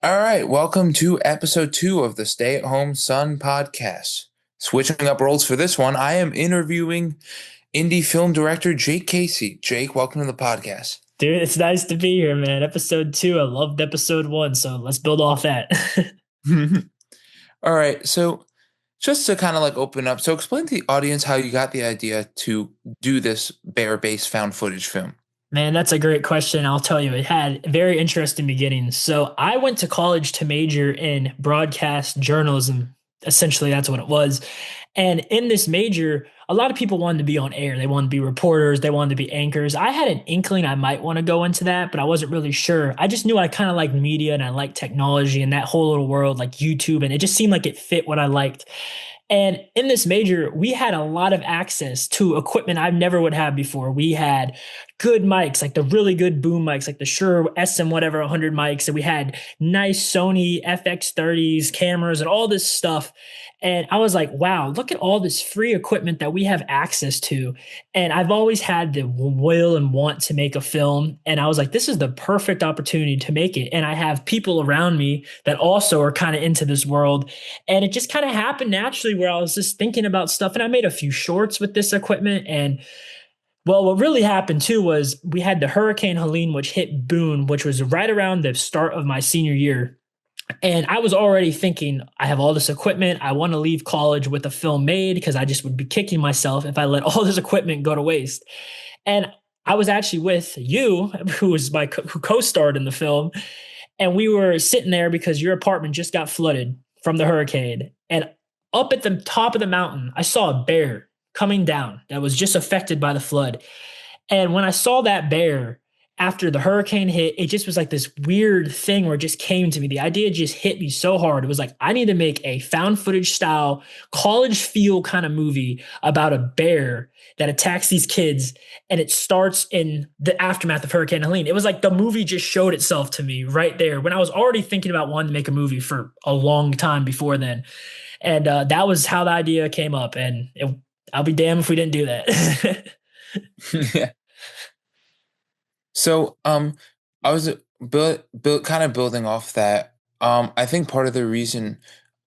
All right, welcome to episode 2 of the Stay at Home Son podcast. Switching up roles for this one, I am interviewing indie film director Jake Casey. Jake, welcome to the podcast. Dude, it's nice to be here, man. Episode two, I loved episode one, so let's build off that. All right, so just to kind of like open up, so explain to the audience how you got the idea to do this bear-based found footage film. Man, that's a great question. I'll tell you, it had very interesting beginnings. So I went to college to major in broadcast journalism. Essentially, that's what it was. And in this major, a lot of people wanted to be on air. They wanted to be reporters. They wanted to be anchors. I had an inkling I might want to go into that, but I wasn't really sure. I just knew I kind of liked media and I liked technology and that whole little world, like YouTube. And it just seemed like it fit what I liked. And in this major, we had a lot of access to equipment I never would have before. We had good mics, like the really good boom mics, like the Shure SM whatever 100 mics, and we had nice Sony FX30s cameras and all this stuff. And I was like, wow, look at all this free equipment that we have access to. And I've always had the will and want to make a film. And I was like, this is the perfect opportunity to make it. And I have people around me that also are kind of into this world. And it just kind of happened naturally where I was just thinking about stuff. And I made a few shorts with this equipment. And well, what really happened too was we had the Hurricane Helene, which hit Boone, which was right around the start of my senior year. And I was already thinking, I have all this equipment. I want to leave college with a film made because I just would be kicking myself if I let all this equipment go to waste. And I was actually with you, who was who co-starred in the film, and we were sitting there because your apartment just got flooded from the hurricane. And up at the top of the mountain, I saw a bear coming down that was just affected by the flood. And when I saw that bear after the hurricane hit, it just was like this weird thing where it just came to me. The idea just hit me so hard. It was like, I need to make a found footage style, college feel kind of movie about a bear that attacks these kids. And it starts in the aftermath of Hurricane Helene. It was like the movie just showed itself to me right there when I was already thinking about wanting to make a movie for a long time before then. And that was how the idea came up. And I'll be damned if we didn't do that. Yeah. So, I was kind of building off that. I think part of the reason,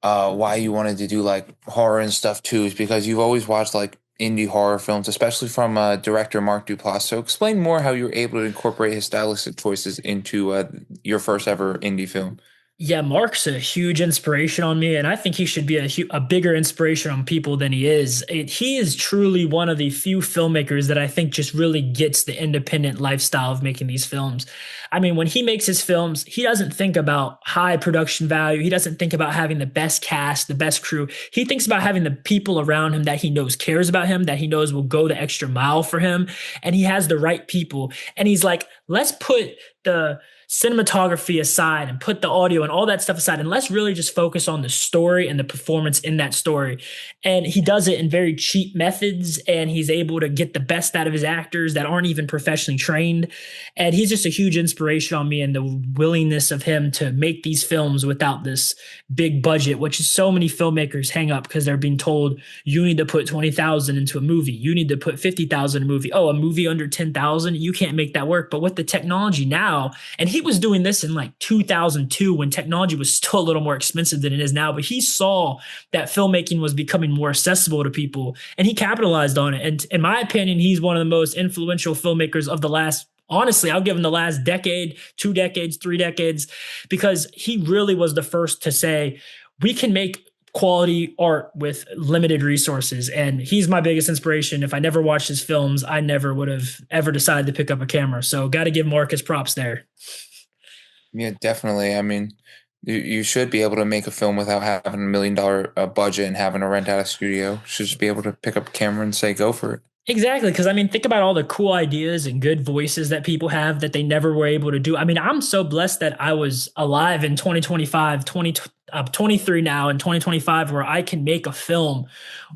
why you wanted to do like horror and stuff too is because you've always watched like indie horror films, especially from director Mark Duplass. So, explain more how you were able to incorporate his stylistic choices into your first ever indie film. Yeah, Mark's a huge inspiration on me, and I think he should be a bigger inspiration on people than he is. He is truly one of the few filmmakers that I think just really gets the independent lifestyle of making these films. I mean, when he makes his films, he doesn't think about high production value. He doesn't think about having the best cast, the best crew. He thinks about having the people around him that he knows cares about him, that he knows will go the extra mile for him, and he has the right people. And he's like, let's put the cinematography aside and put the audio and all that stuff aside and let's really just focus on the story and the performance in that story. And he does it in very cheap methods, and he's able to get the best out of his actors that aren't even professionally trained. And he's just a huge inspiration on me, and the willingness of him to make these films without this big budget, which is so many filmmakers hang up because they're being told you need to put 20,000 into a movie, you need to put 50,000 in a movie. Oh, a movie under 10,000, you can't make that work. But with the technology now, and he was doing this in like 2002 when technology was still a little more expensive than it is now, but he saw that filmmaking was becoming more accessible to people, and he capitalized on it. And in my opinion, he's one of the most influential filmmakers of the last, honestly, I'll give him the last decade, 2 decades, 3 decades, because he really was the first to say, we can make quality art with limited resources. And he's my biggest inspiration. If I never watched his films, I never would have ever decided to pick up a camera. So got to give Marcus props there. Yeah, definitely. I mean, you should be able to make a film without having $1 million budget and having to rent out a studio. You should just be able to pick up a camera and say, go for it. Exactly. Because I mean, think about all the cool ideas and good voices that people have that they never were able to do. I mean, I'm so blessed that I was alive in 2025, I'm 23 now in 2025 where I can make a film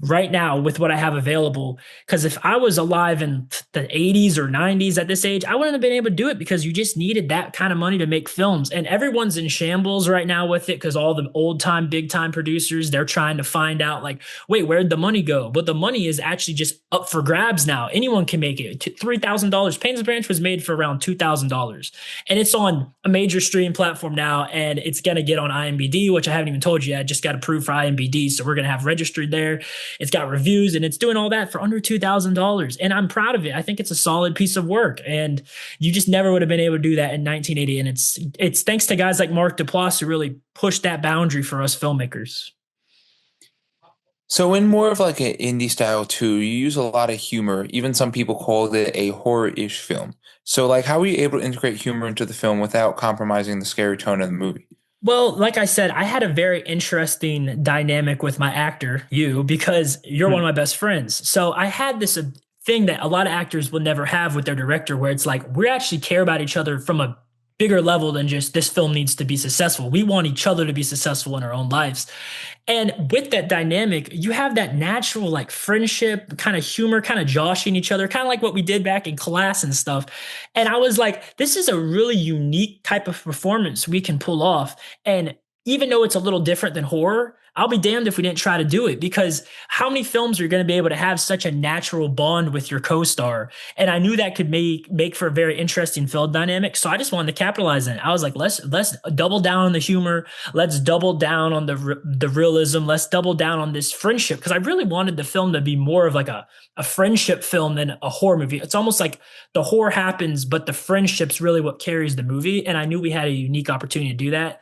right now with what I have available. Because if I was alive in the 80s or 90s at this age, I wouldn't have been able to do it because you just needed that kind of money to make films. And everyone's in shambles right now with it because all the old time, big time producers, they're trying to find out, like, wait, where'd the money go? But the money is actually just up for grabs now. Anyone can make it. $3,000. Payne's Branch was made for around $2,000. And it's on a major stream platform now, and it's going to get on IMBD, which I haven't even told you yet. I just got approved for IMBD. So we're going to have registered there. It's got reviews and it's doing all that for under $2,000. And I'm proud of it. I think it's a solid piece of work. And you just never would have been able to do that in 1980. And it's thanks to guys like Mark Duplass who really pushed that boundary for us filmmakers. So in more of like an indie style too, you use a lot of humor. Even some people called it a horror-ish film. So like how were you able to integrate humor into the film without compromising the scary tone of the movie? Well, like I said, I had a very interesting dynamic with my actor, you, because you're one of Hmm. my best friends. So I had this thing that a lot of actors will never have with their director, where it's like we actually care about each other from a bigger level than just this film needs to be successful. We want each other to be successful in our own lives. And with that dynamic, you have that natural like friendship, kind of humor, kind of joshing each other, kind of like what we did back in class and stuff. And I was like, this is a really unique type of performance we can pull off. And even though it's a little different than horror, I'll be damned if we didn't try to do it because how many films are going to be able to have such a natural bond with your co-star? And I knew that could make for a very interesting film dynamic. So I just wanted to capitalize on it. I was like, let's double down on the humor. Let's double down on the realism. Let's double down on this friendship because I really wanted the film to be more of like a friendship film than a horror movie. It's almost like the horror happens, but the friendship's really what carries the movie. And I knew we had a unique opportunity to do that.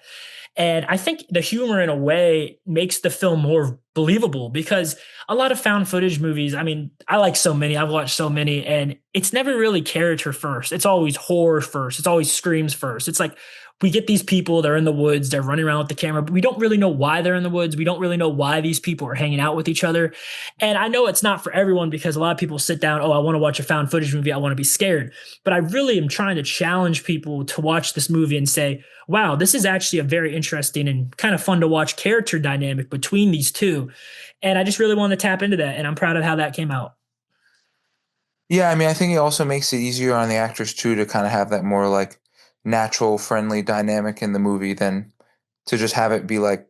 And I think the humor, in a way, makes the film more believable because a lot of found footage movies, I mean, I like so many, I've watched so many, and it's never really character first. It's always horror first. It's always screams first. It's like we get these people, they're in the woods, they're running around with the camera, but we don't really know why they're in the woods. We don't really know why these people are hanging out with each other. And I know it's not for everyone because a lot of people sit down, oh, I want to watch a found footage movie, I want to be scared. But I really am trying to challenge people to watch this movie and say, wow, this is actually a very interesting and kind of fun to watch character dynamic between these two. And I just really wanted to tap into that. And I'm proud of how that came out. Yeah, I mean, I think it also makes it easier on the actors too to kind of have that more like natural, friendly dynamic in the movie than to just have it be like,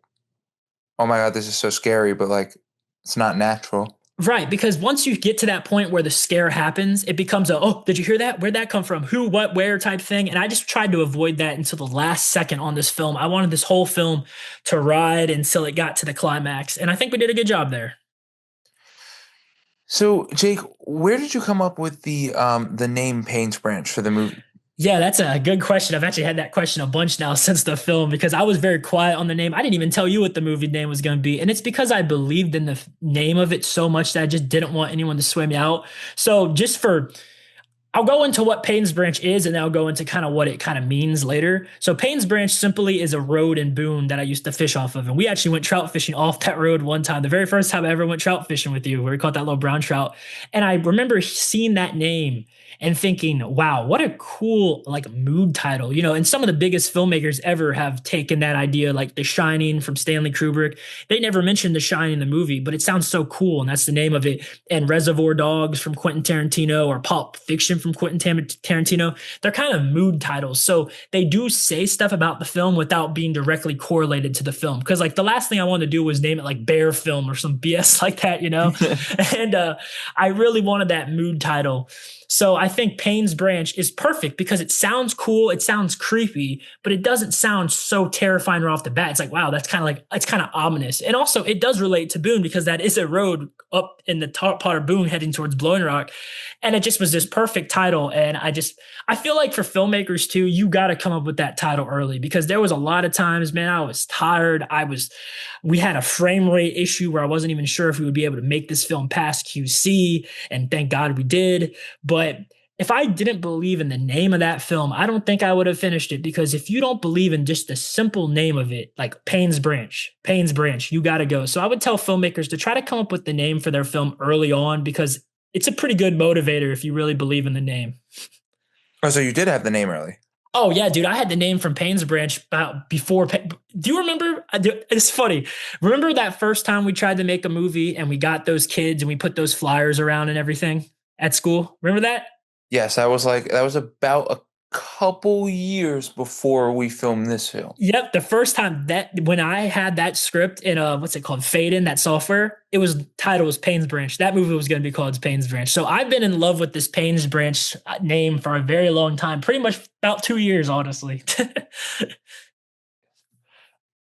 oh my God, this is so scary, but like it's not natural. Right, because once you get to that point where the scare happens, it becomes a, oh, did you hear that? Where'd that come from? Who, what, where type thing. And I just tried to avoid that until the last second on this film. I wanted this whole film to ride until it got to the climax. And I think we did a good job there. So, Jake, where did you come up with the name Payne's Branch for the movie? Yeah, that's a good question. I've actually had that question a bunch now since the film because I was very quiet on the name. I didn't even tell you what the movie name was going to be. And it's because I believed in the name of it so much that I just didn't want anyone to sway me out. So I'll go into what Payne's Branch is and then I'll go into kind of what it kind of means later. So Payne's Branch simply is a road in Boone that I used to fish off of. And we actually went trout fishing off that road one time. The very first time I ever went trout fishing with you, where we caught that little brown trout. And I remember seeing that name and thinking, wow, what a cool like mood title. And some of the biggest filmmakers ever have taken that idea, like The Shining from Stanley Kubrick. They never mentioned The Shining in the movie, but it sounds so cool. And that's the name of it. And Reservoir Dogs from Quentin Tarantino or Pulp Fiction from Quentin Tarantino, they're kind of mood titles. So they do say stuff about the film without being directly correlated to the film. Because like the last thing I wanted to do was name it like Bear Film or some BS like that. And I really wanted that mood title. So I think Payne's Branch is perfect because it sounds cool, it sounds creepy, but it doesn't sound so terrifying right off the bat. It's like, wow, it's kind of ominous. And also it does relate to Boone because that is a road up in the top part of Boone heading towards Blowing Rock. And it just was this perfect title. And I feel like for filmmakers too, you got to come up with that title early because there was a lot of times, man, I was tired. We had a frame rate issue where I wasn't even sure if we would be able to make this film past QC. And thank God we did. But if I didn't believe in the name of that film, I don't think I would have finished it because if you don't believe in just the simple name of it, like Payne's Branch, you got to go. So I would tell filmmakers to try to come up with the name for their film early on because it's a pretty good motivator if you really believe in the name. Oh, so you did have the name early. Oh yeah, dude, I had the name from Payne's Branch about before. Do you remember? It's funny. Remember that first time we tried to make a movie and we got those kids and we put those flyers around and everything at school? Remember that? Yes, that was about a couple years before we filmed this film. Yep, the first time that when I had that script in what's it called, Fade in that software, it was title was Payne's Branch. That movie was going to be called Payne's Branch. So I've been in love with this Payne's Branch name for a very long time, pretty much about 2 years, honestly.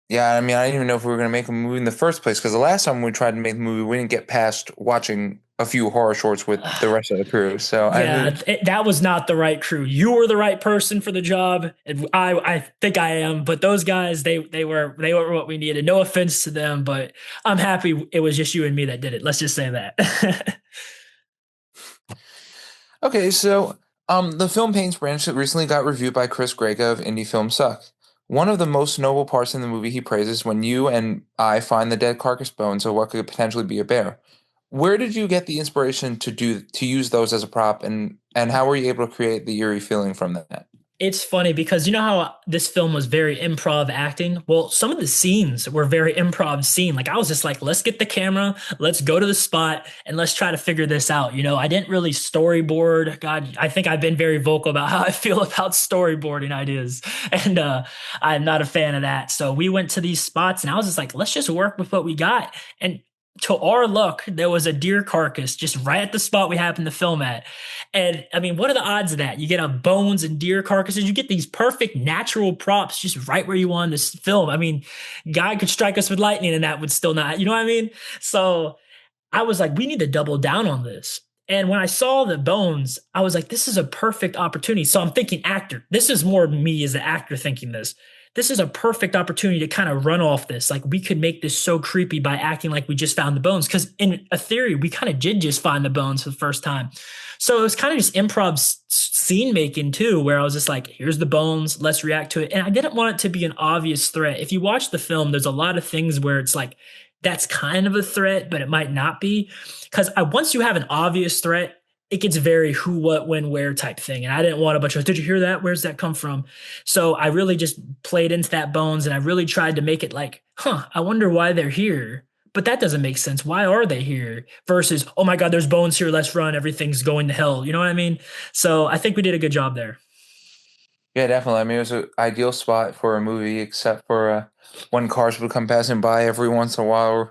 Yeah, I mean, I didn't even know if we were going to make a movie in the first place because the last time we tried to make the movie, we didn't get past watching a few horror shorts with the rest of the crew. So I Yeah, mean, that was not the right crew. You were the right person for the job, and I think I am. But those guys, they were what we needed. No offense to them, but I'm happy it was just you and me that did it. Let's just say that. okay, so the film Payne's Branch recently got reviewed by Chris Greca of Indie Film Suck. One of the most noble parts in the movie he praises when you and I find the dead carcass bones of what could potentially be a bear. Where did you get the inspiration to use those as a prop, and how were you able to create the eerie feeling from that? It's funny because you know how this film was very improv acting? Well, some of the scenes were very improv scene. Like I was just like, let's get the camera, let's go to the spot and let's try to figure this out. You know, I didn't really storyboard. God, I think I've been very vocal about how I feel about storyboarding ideas. And I'm not a fan of that. So we went to these spots and I was just like, let's just work with what we got. And to our luck, there was a deer carcass just right at the spot we happened to film at. And I mean, what are the odds of that? You get a bones and deer carcasses, you get these perfect natural props just right where you want this film. I mean, God could strike us with lightning and that would still not, you know what I mean? So I was like, we need to double down on this. And when I saw the bones, I was like, this is a perfect opportunity. So I'm thinking actor. This is more me as the actor thinking this. This is a perfect opportunity to kind of run off this. Like we could make this so creepy by acting like we just found the bones. Because in a theory, we kind of did just find the bones for the first time. So it was kind of just improv scene making too, where I was just like, here's the bones, let's react to it. And I didn't want it to be an obvious threat. If you watch the film, there's a lot of things where it's like, that's kind of a threat, but it might not be. Because once you have an obvious threat, it gets very who, what, when, where type thing. And I didn't want a bunch of, did you hear that? Where's that come from? So I really just played into that bones and I really tried to make it like, I wonder why they're here. But that doesn't make sense. Why are they here? Versus, oh my God, there's bones here. Let's run. Everything's going to hell. You know what I mean? So I think we did a good job there. Yeah, definitely. I mean, it was an ideal spot for a movie, except for when cars would come passing by every once in a while,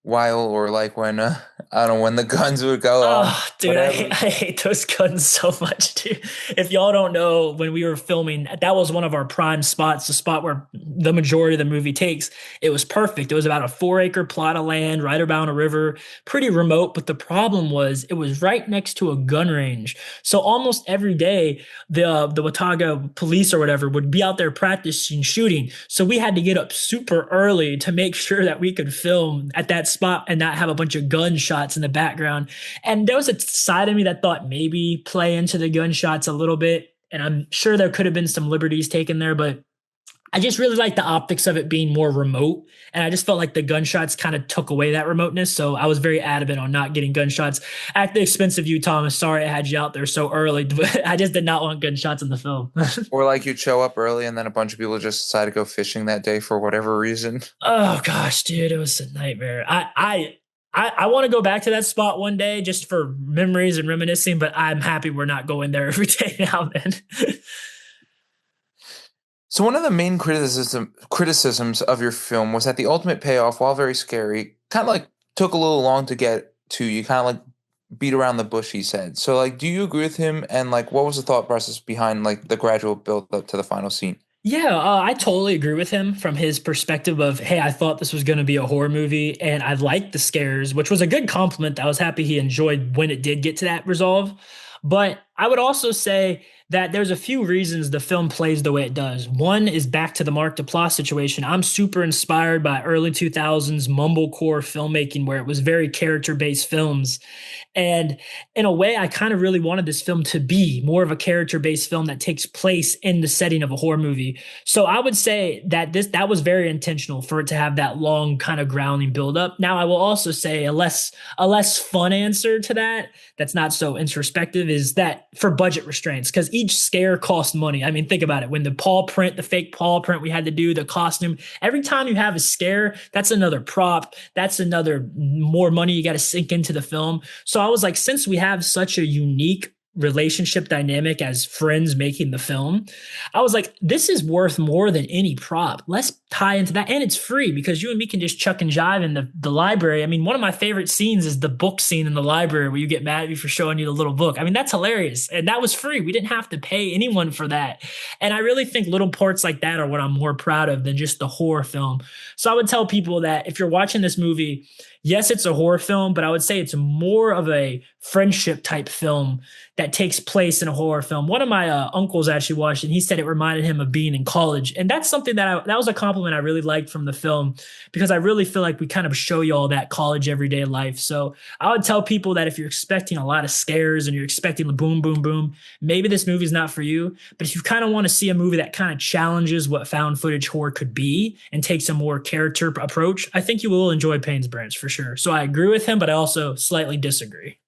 or like when I don't know when the guns would go off, Oh, dude, whatever. I hate those guns so much, dude. If y'all don't know, when we were filming, that was one of our prime spots, the spot where the majority of the movie takes. It was perfect. It was about a 4 acre plot of land right around a river, pretty remote. But the problem was it was right next to a gun range. So almost every day, the Watauga police or whatever would be out there practicing shooting. So we had to get up super early to make sure that we could film at that spot and not have a bunch of gunshots in the background. And there was a side of me that thought maybe play into the gunshots a little bit. And I'm sure there could have been some liberties taken there, but I just really like the optics of it being more remote. And I just felt like the gunshots kind of took away that remoteness. So I was very adamant on not getting gunshots at the expense of you, Thomas. Sorry I had you out there so early, but I just did not want gunshots in the film. Or like you'd show up early and then a bunch of people just decide to go fishing that day for whatever reason. Oh gosh, dude, it was a nightmare. I want to go back to that spot one day just for memories and reminiscing, but I'm happy we're not going there every day now, man. So one of the main criticisms of your film was that the ultimate payoff, while very scary, kind of like took a little long to get to. You kind of like beat around the bush, he said. So like, do you agree with him? And like, what was the thought process behind like the gradual build up to the final scene? Yeah, I totally agree with him from his perspective of, hey, I thought this was going to be a horror movie and I liked the scares, which was a good compliment. I was happy he enjoyed when it did get to that resolve. But I would also say that there's a few reasons the film plays the way it does. One is back to the Mark Duplass situation. I'm super inspired by early 2000s mumblecore filmmaking where it was very character-based films. And in a way, I kind of really wanted this film to be more of a character-based film that takes place in the setting of a horror movie. So I would say that that was very intentional for it to have that long kind of grounding build up. Now I will also say a less fun answer to that, that's not so introspective, is that for budget restraints. Because each scare cost money. I mean, think about it. When the paw print, the fake paw print we had to do, the costume, every time you have a scare, that's another prop. That's another more money you got to sink into the film. So I was like, since we have such a unique relationship dynamic as friends making the film, I was like, this is worth more than any prop. Let's tie into that. And it's free because you and me can just chuck and jive in the library. I mean, one of my favorite scenes is the book scene in the library where you get mad at me for showing you the little book. I mean, that's hilarious. And that was free. We didn't have to pay anyone for that. And I really think little parts like that are what I'm more proud of than just the horror film. So I would tell people that if you're watching this movie, yes, it's a horror film, but I would say it's more of a friendship type film that takes place in a horror film. One of my uncles actually watched it, and he said it reminded him of being in college. And that's something that was a compliment I really liked from the film because I really feel like we kind of show you all that college everyday life. So I would tell people that if you're expecting a lot of scares and you're expecting the boom, boom, boom, maybe this movie is not for you. But if you kind of want to see a movie that kind of challenges what found footage horror could be and takes a more character approach, I think you will enjoy Payne's Branch for sure. So I agree with him, but I also slightly disagree.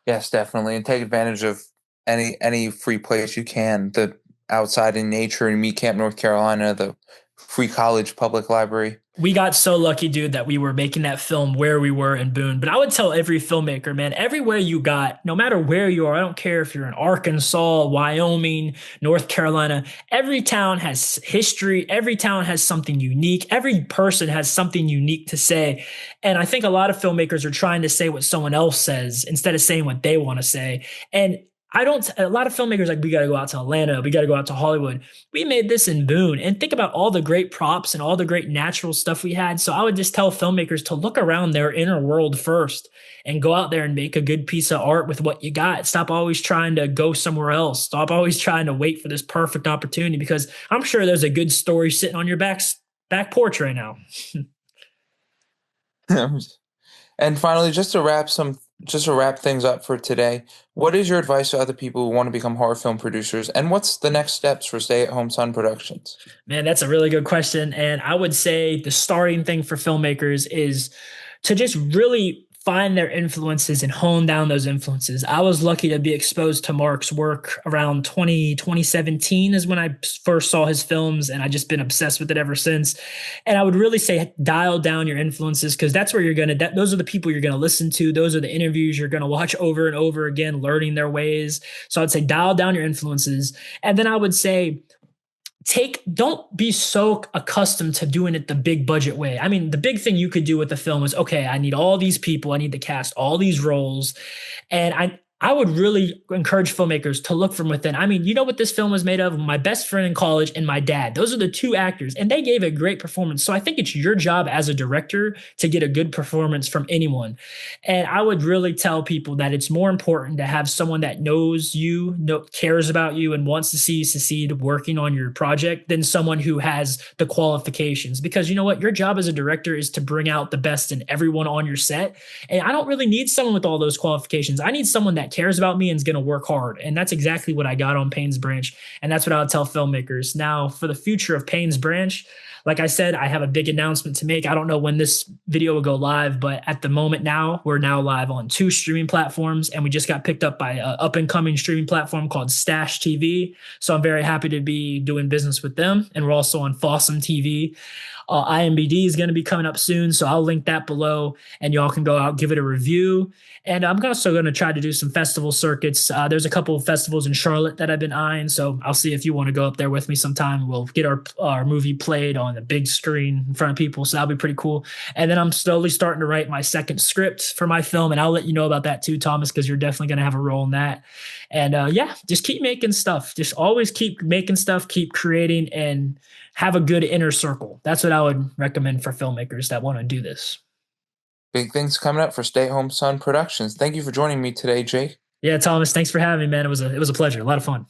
Yes, definitely, and take advantage of any free place you can. The outside in nature in Meat Camp, North Carolina, the free college public library. We got so lucky, dude, that we were making that film where we were in Boone. But I would tell every filmmaker, man, everywhere you got, no matter where you are, I don't care if you're in Arkansas, Wyoming, North Carolina, every town has history. Every town has something unique. Every person has something unique to say. And I think a lot of filmmakers are trying to say what someone else says instead of saying what they want to say. And a lot of filmmakers like, we got to go out to Atlanta. We got to go out to Hollywood. We made this in Boone and think about all the great props and all the great natural stuff we had. So I would just tell filmmakers to look around their inner world first and go out there and make a good piece of art with what you got. Stop always trying to go somewhere else. Stop always trying to wait for this perfect opportunity because I'm sure there's a good story sitting on your back porch right now. And finally, just to wrap things up for today, what is your advice to other people who want to become horror film producers, and what's the next steps for Stay at Home Son Productions? Man, that's a really good question. And I would say the starting thing for filmmakers is to just really find their influences and hone down those influences. I was lucky to be exposed to Mark's work around 2017 is when I first saw his films, and I just been obsessed with it ever since. And I would really say dial down your influences because that's where those are the people you're going to listen to. Those are the interviews you're going to watch over and over again, learning their ways. So I'd say dial down your influences. And then I would say, don't be so accustomed to doing it the big budget way. I mean, the big thing you could do with the film is, okay, I need all these people. I need to cast all these roles. And I would really encourage filmmakers to look from within. I mean, you know what this film was made of? My best friend in college and my dad. Those are the two actors, and they gave a great performance. So I think it's your job as a director to get a good performance from anyone. And I would really tell people that it's more important to have someone that knows you, cares about you, and wants to see you succeed working on your project than someone who has the qualifications. Because you know what? Your job as a director is to bring out the best in everyone on your set. And I don't really need someone with all those qualifications. I need someone that cares about me and is going to work hard. And that's exactly what I got on Payne's Branch. And that's what I would tell filmmakers. Now, for the future of Payne's Branch, like I said, I have a big announcement to make. I don't know when this video will go live, but at the moment now, we're now live on 2 streaming platforms, and we just got picked up by an up-and-coming streaming platform called Stash TV. So I'm very happy to be doing business with them. And we're also on Fawsome TV. IMBD is going to be coming up soon, so I'll link that below, and y'all can go out, give it a review. And I'm also going to try to do some festival circuits. There's a couple of festivals in Charlotte that I've been eyeing, so I'll see if you want to go up there with me sometime. We'll get our movie played on the big screen in front of people, so that'll be pretty cool. And then I'm slowly starting to write my second script for my film, and I'll let you know about that too, Thomas, because you're definitely going to have a role in that. And yeah, just keep making stuff. Just always keep making stuff, keep creating, and have a good inner circle. That's what I would recommend for filmmakers that want to do this. Big things coming up for Stay at Home Son Productions. Thank you for joining me today, Jake. Yeah, Thomas, thanks for having me, man. It was a pleasure. A lot of fun.